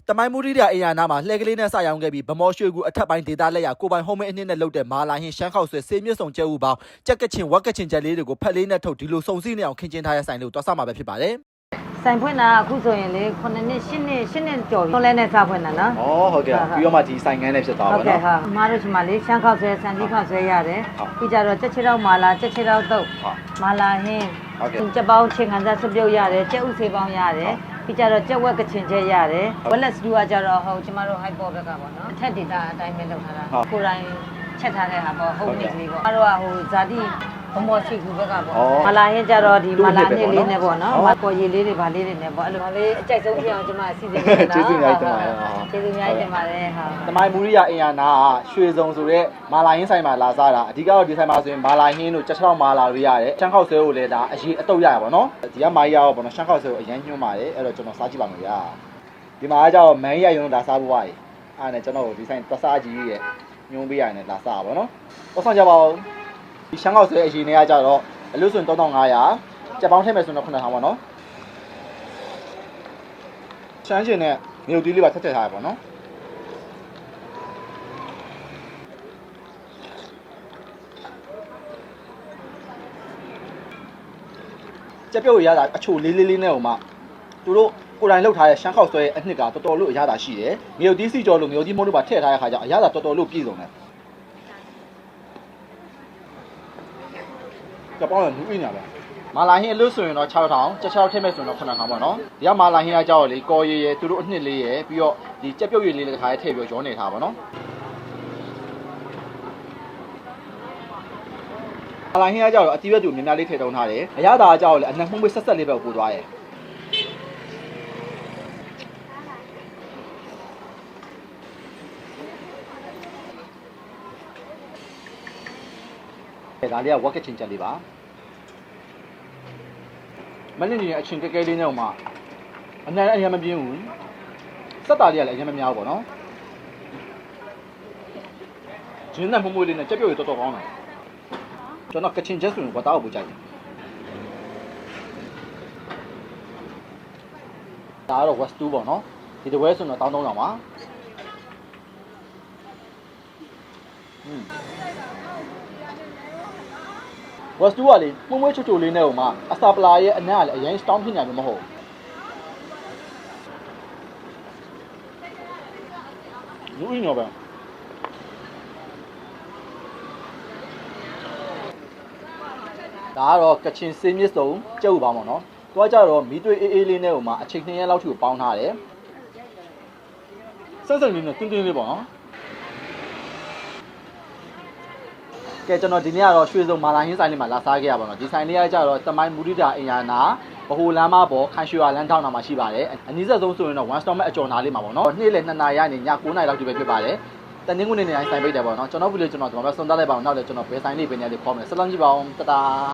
တမိုင်းမူရီးအင်ယာနာမှာလှဲကလေးနဲ့စရောင်းခဲ့ပြီးဗမော်ရွှေကူအထက်ပိုင်းဒေသလက်ရကိုပိုင်ဟုံးမင်းအနှစ်နဲ့လုပ်တဲ့မာလာဟင်းရှမ်းခောက်ဆွဲဆေးမြစ်စုံကျဲဥပေါင်းကြက်ကချင်ဝက်ကချင်ချက်လေးတွေကိုဖက်လေးနဲ့ထုတ်ဒီလိုစုံစည်းနေအောင်ခင်းကျင်းထားတဲ့ဆိုင်လေးကိုတွားဆမှာပဲဖြစ်ပါတယ်ဆိုင်ဖွင့်တာအခုဆိုရင်လေ9နှစ်10နှစ်ကျော်ပြီလဲနဲ့စဖွင့်တာနော်ဩဟုတ်ကဲ့ပြီးတော့မှဒီဆိုင်ငန်းနဲ့ဖြစ်သွားပါတော့ဟုတ်ကဲ့ဟာအမားတို့ဒီမှာလေရှမ်းခောက်ဆွဲစံကြီးခောက်ဆွဲရတယ်ပြီးကြတော့ချက်ချောက်မာလာချက်ချောက်တုတ်မာလာဟင်းချက်ပေါင်းချင်းခံစားစုပ်ပြုတ်ရတယ်ချက်ဥဆေးပေါင်းရတယ်ပြီးကြတော့ကြက်ဝက်ကချင်ချက်ရတယ်ဝက်လက်စတူကကြတော့ဟိုကျမတို့ဟိုက်ပေါ်ဘက်ကပေါ့နော်အထက်ဒေတာအတိုင်းပဲလုပ်ထားတာကိုယ်တိုင်ချက်ထားတဲ့ဟာပေါ့ဟုတ်နေကလေးပေါ့အဲ့တော့ဟိုဇာတိဘမော်ရှိကူဘက်ကပေါ့မလာရင်ကြတော့ဒီမလာနှစ်လေးနဲ့ပေါ့နော်မပေါ်ရည်လေးတွေဗာလေးတွေနဲ့ပေါ့အဲ့လိုလေးအကြိုက်ဆုံးဖြစ်အောင်ကျမအစီအစဉ်လုပ်တာကျေးဇူးများတင်ပါတယ်ကျေးဇူးများတင်ပါတယ်ဟာတမိုင်းမူရီးအင်ယာနာရွှေစုံဆိုတဲ့မာလာဟင်းဆိုင်မှာလာစားတာအဓိကတော့ဒီဆိုင်မှာဆိုရင်မာလာဟင်းတို့ချက်ချောက်မာလာတွေရတယ်ရှမ်းခောက်ဆွဲကိုလည်းဒါအရေးအတုပ်ရရပါတော့ဒီကမာရီရောပေါ့နော်ရှမ်းခောက်ဆွဲကိုအရင်ညွှန်းပါတယ်အဲ့တော့ကျွန်တော်စားကြည့်ပါမယ်ဗျာဒီမှာကကြောက်မန်ရီရုံဒါစားဖို့ရတယ်အဲ့နဲ့ကျွန်တော်ဒီဆိုင်သွားစားကြည့်ရဲ့ညွှန်းပေးရတယ်လာစားပါတော့ပေါ့ဆောင်ကြပါဦးဒီရှမ်းခောက်ဆွဲအရင်တွေကကြတော့အလို့ဆိုရင်3500ကြက်ပေါင်းထည့်မယ်ဆိုတော့9000ပါနော်ရှမ်းရှင်နဲ့မြုပ်သီးလေးပါထည့်ထားရပါနော်ကြက်ပြုတ်ရတာအချိုလေးလေးနဲ့ဟိုမှသူတို့ကိုယ်တိုင်လှုပ်ထားတဲ့ရှမ်းခောက်ဆွဲအနှစ်ကတော်တော်လို့အရသာရှိတယ်မြုပ်သီးစီကြော်လို့မြုပ်သီးမိုးလို့ပါထည့်ထားတဲ့ခါကျအရသာတော်တော်လို့ပြည့်စုံတယ်ကြက်ပေါင်းကနူးအင်းညာပဲမာလာဟင်းအလို့ဆိုရင်တော့6000ကြက်ချောက်ထည့်မဲ့ဆိုရင်တော့9000ပါနော်ဒီကမာလာဟင်းကကြောက်လေကော်ရည်ရယ်သူတို့အနှစ်လေးရယ်ပြီးတော့ဒီကြက်ပြုတ်ရည်လေးတစ်ခါထည့်ပြီးရောနေထားပါနော်မာလာဟင်းကကြောက်တော့အတီးရွက်တူများများလေးထည့်ထုံးထားတယ်အရသာကကြောက်လေအနက်မှုမေးဆက်ဆက်လေးပဲပို့သွားတယ်ဒါလေးကဝက်ကချင်ချက်လေးပါမင်းနေအချင်းကဲကဲလေးနဲ့ဟိုမှာအနံ့အရင်မပြင်းဘူးစက်တာလေးကလည်းအရင်မများဘူးပေါ့နော်ဂျင်းနဲ့မှုမွေးလေးနဲ့ကြက်ပြုတ်ရတော်တော်ကောင်းတယ်ကျွန်တော်ကချင်ချက်ဆိုရင်ဝတ်သားကိုပို့ကြိုက်တယ်ဒါကတော့ West 2ပေါ့နော်ဒီတစ်ဝဲဆိုတော့1300ပါဝက်စတူကလေမှုံမွေးချိုချိုလေးနဲ့ဟိုမှာအစာပလာရဲ့အနံ့ကလည်းအရင်စတောင်းဖြစ်နေတယ်မဟုတ်ဘူးလူရင်းရောပဲဒါကတော့ကချင်စေးမြစ်စုံကျုပ်ပါမော်နော်တွားကြတော့မီးသွေးအေးအေးလေးနဲ့ဟိုမှာအချိန်2ရက်လောက်ထိကိုပေါင်းထားတယ်စက်စက်လေးနဲ့တင်းတင်းလေးပေါ့နော်ကဲကျွန်တော်ဒီနေ့ကတော့ရွှေစုံမာလာဟင်းဆိုင်လေးမှာလာစားခဲ့ရပါတော့ဒီဆိုင်လေးကကြတော့တမိုင်းမူရီးအင်ယာနာဘဟိုလမ်းမပေါ်ခိုင်ရွှေလမ်းထောင်းနာမှာရှိပါတယ်အနည်းဆက်ဆုံးဆိုရင်တော့ one stop မဲ့အကျော်နာလေးမှာပေါ့နော်နေ့လယ်2နာရီကနေည9နာရီလောက်ထိပဲဖြစ်ပါတယ်တနင်္ဂနွေနေ့တိုင်းဆိုင်ပိတ်တယ်ပေါ့နော်ကျွန်တော်ဗီဒီယိုကျွန်တော်ဒီမှာပဲဆုံးသတ်လိုက်ပါအောင်နောက်လည်းကျွန်တော်ဘယ်ဆိုင်လေးပဲနေရာလေးခေါ်မယ်ဆက်လက်ကြည့်ပါအောင်တတာ